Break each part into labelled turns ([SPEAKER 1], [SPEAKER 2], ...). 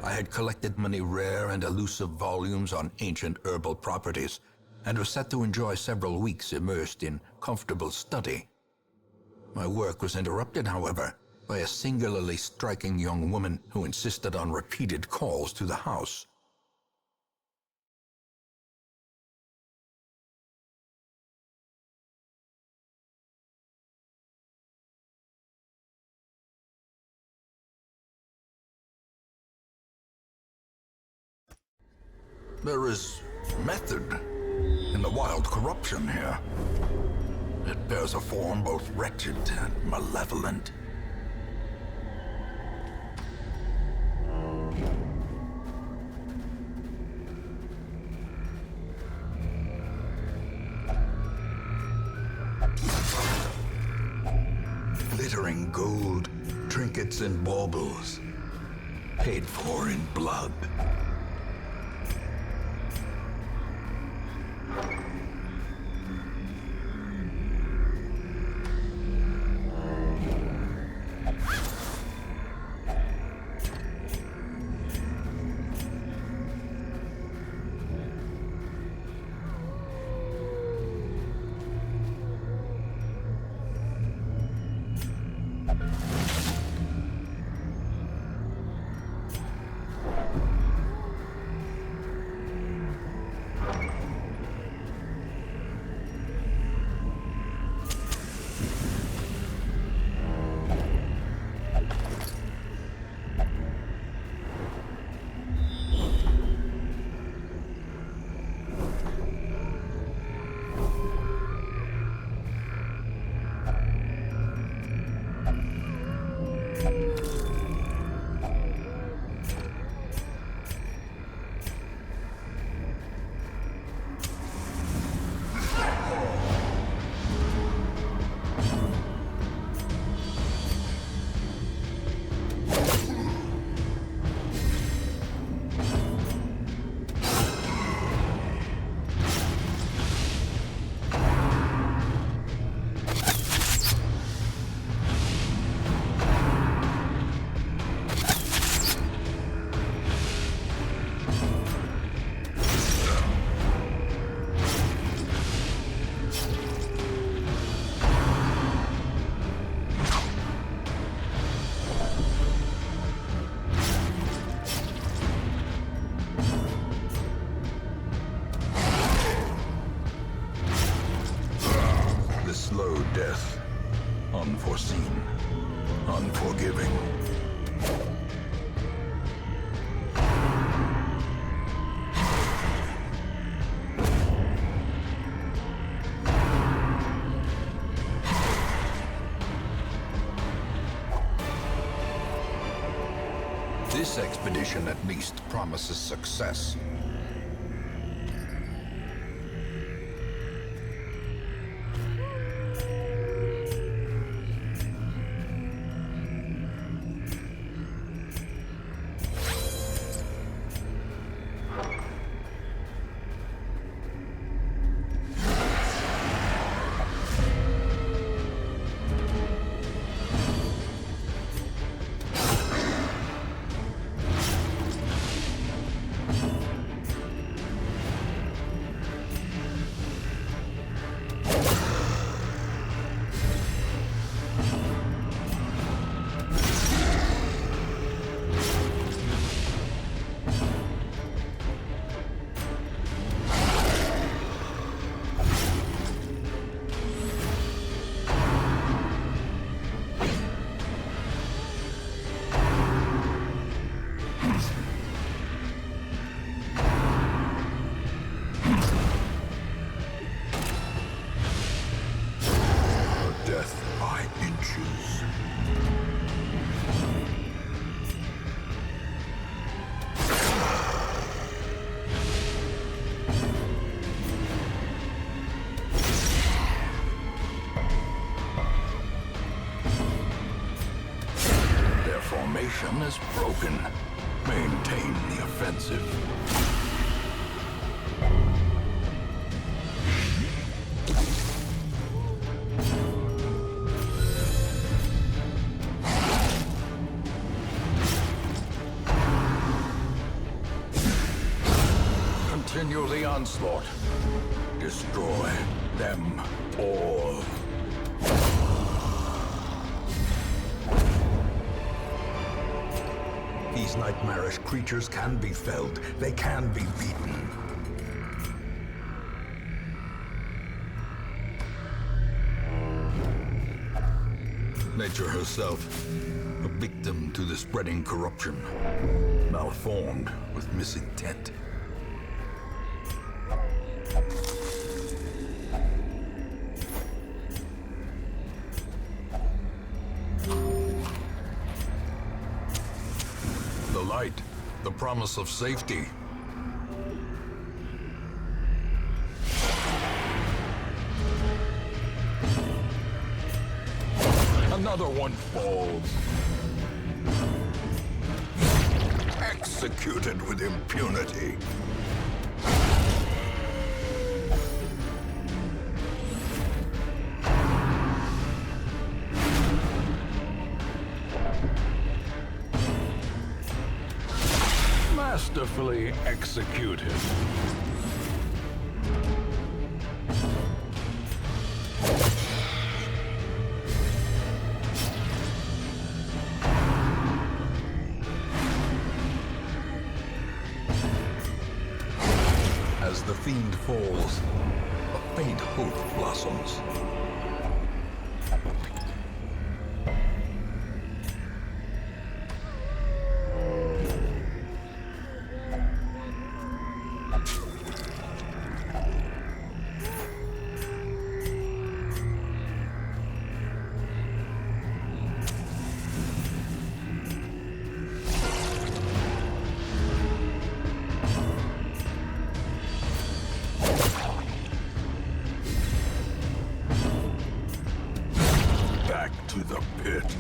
[SPEAKER 1] I had collected many rare and elusive volumes on ancient herbal properties, and was set to enjoy several weeks immersed in comfortable study. My work was interrupted, however, by a singularly striking young woman who insisted on repeated calls to the house. There is method in the wild corruption here. It bears a form both wretched and malevolent. Glittering gold, trinkets and baubles, paid for in blood. Unforeseen. Unforgiving. This expedition at least promises success. Formation is broken. Maintain the offensive. Continue the onslaught. Destroy them all. These nightmarish creatures can be felled. They can be beaten. Nature herself, a victim to the spreading corruption, malformed with misintent. The light, the promise of safety. Another one falls. Executed with impunity. Masterfully executed. As the fiend falls, a faint hope blossoms. To the pit.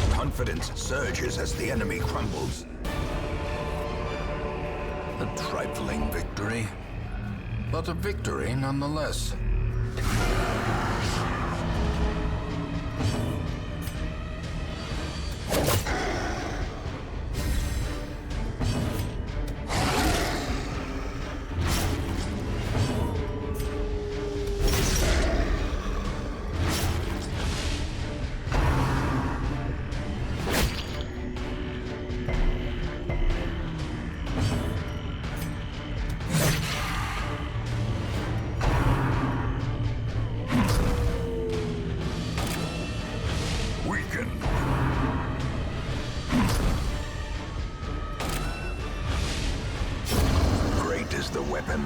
[SPEAKER 1] Confidence surges as the enemy crumbles. A trifling victory, but a victory nonetheless.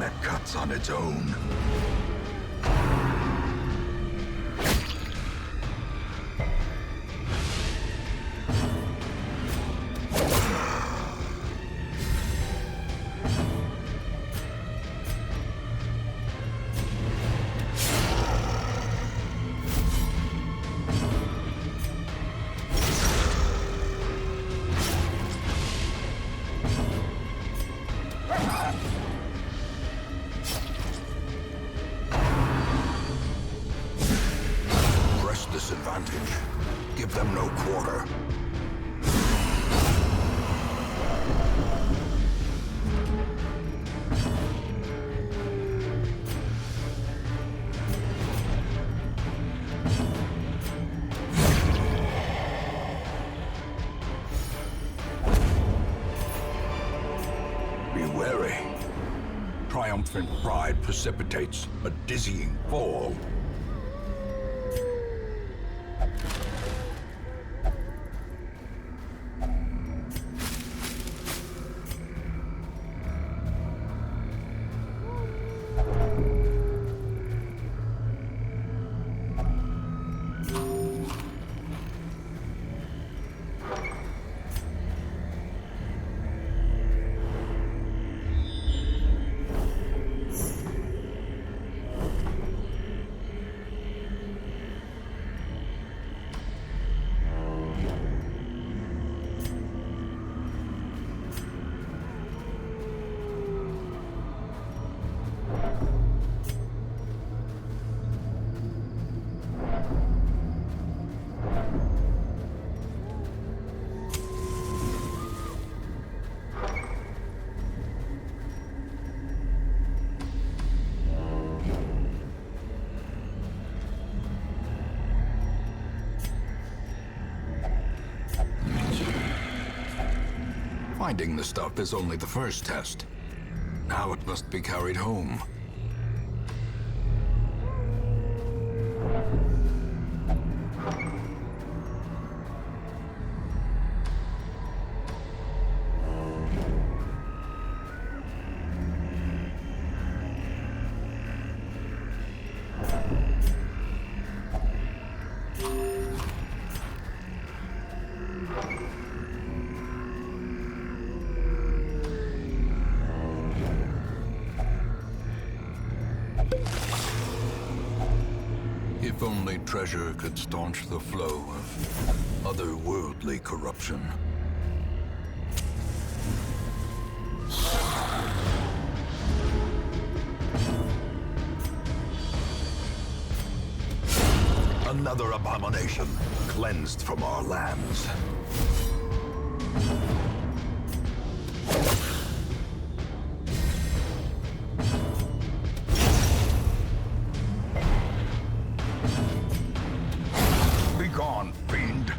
[SPEAKER 1] that cuts on its own. Disadvantage. Give them no quarter. Be wary. Triumphant pride precipitates a dizzying fall. Finding the stuff is only the first test. Now it must be carried home. If only treasure could staunch the flow of otherworldly corruption. Another abomination cleansed from our lands. Begone, fiend!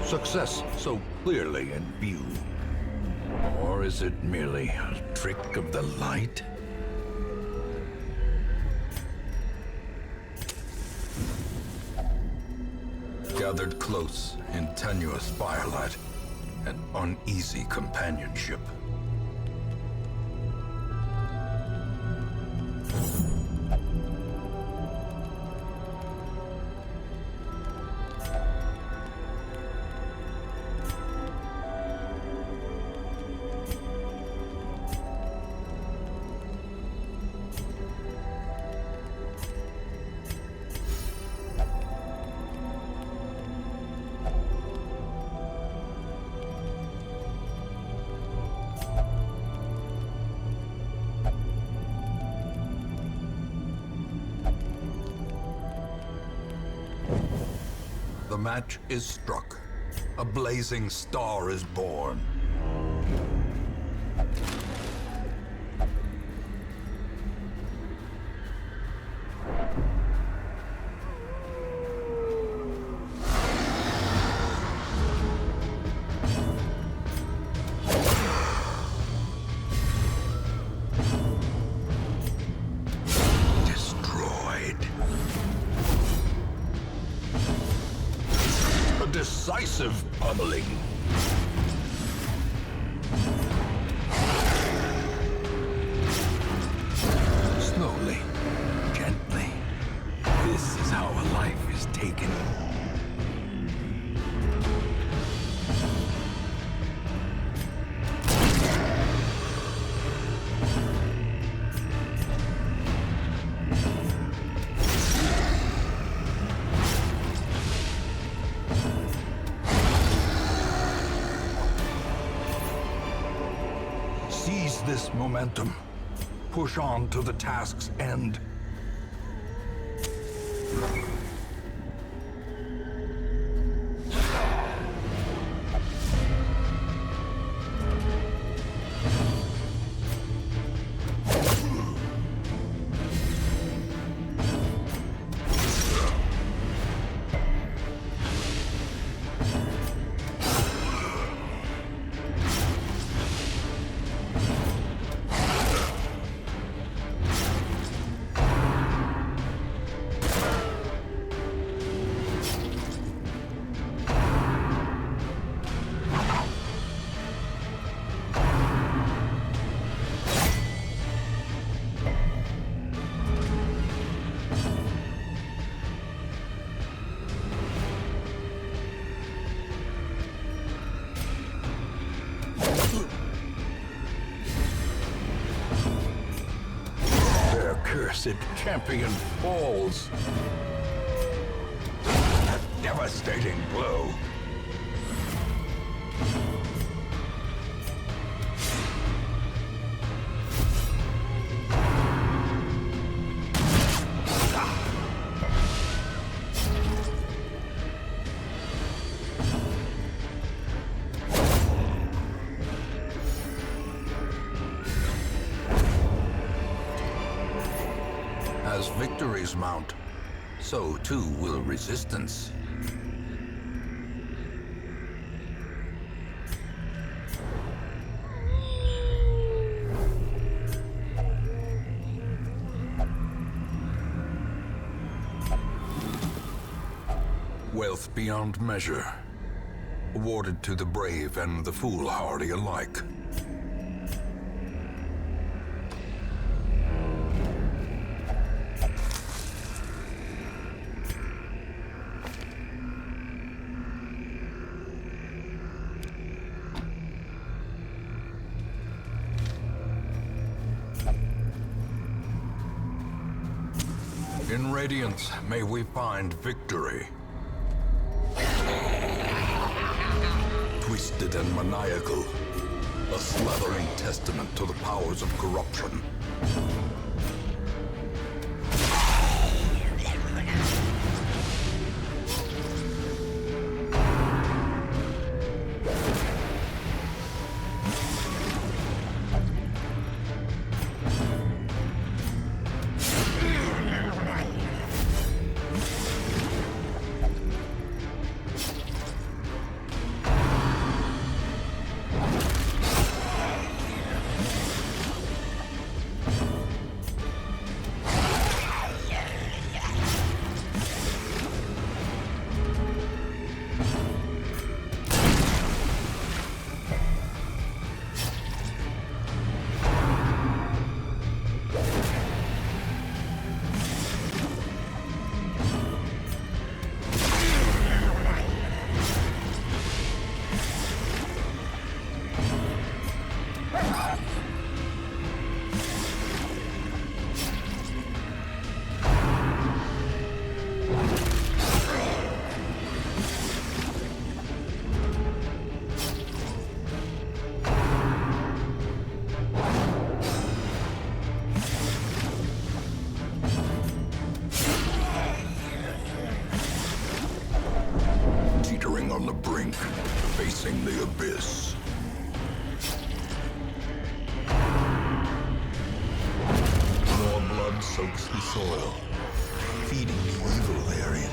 [SPEAKER 1] Success so clearly in view. Or is it merely a trick of the light? Gathered close in tenuous firelight and uneasy companionship. The match is struck. A blazing star is born. Decisive pummeling. this momentum. Push on to the task's end. Cursed champion falls. A devastating blow. As victories mount, so too will resistance. Wealth beyond measure, awarded to the brave and the foolhardy alike. In Radiance, may we find victory. Twisted and maniacal, a slathering testament to the powers of corruption. On the brink, facing the abyss. More blood soaks the soil, feeding the evil therein.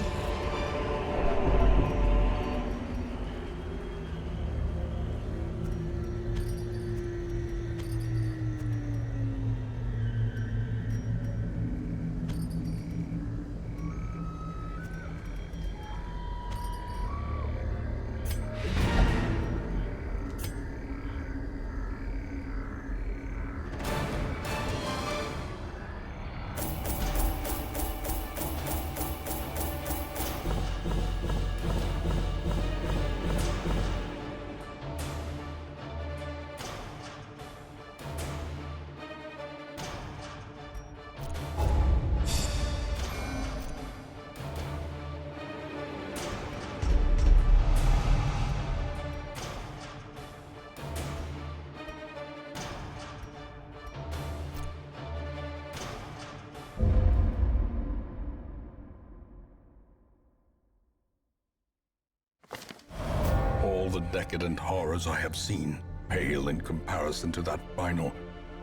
[SPEAKER 2] all the decadent horrors I have seen pale in comparison to that final,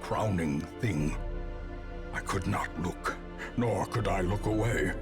[SPEAKER 2] crowning thing. I could not look, nor could I look away.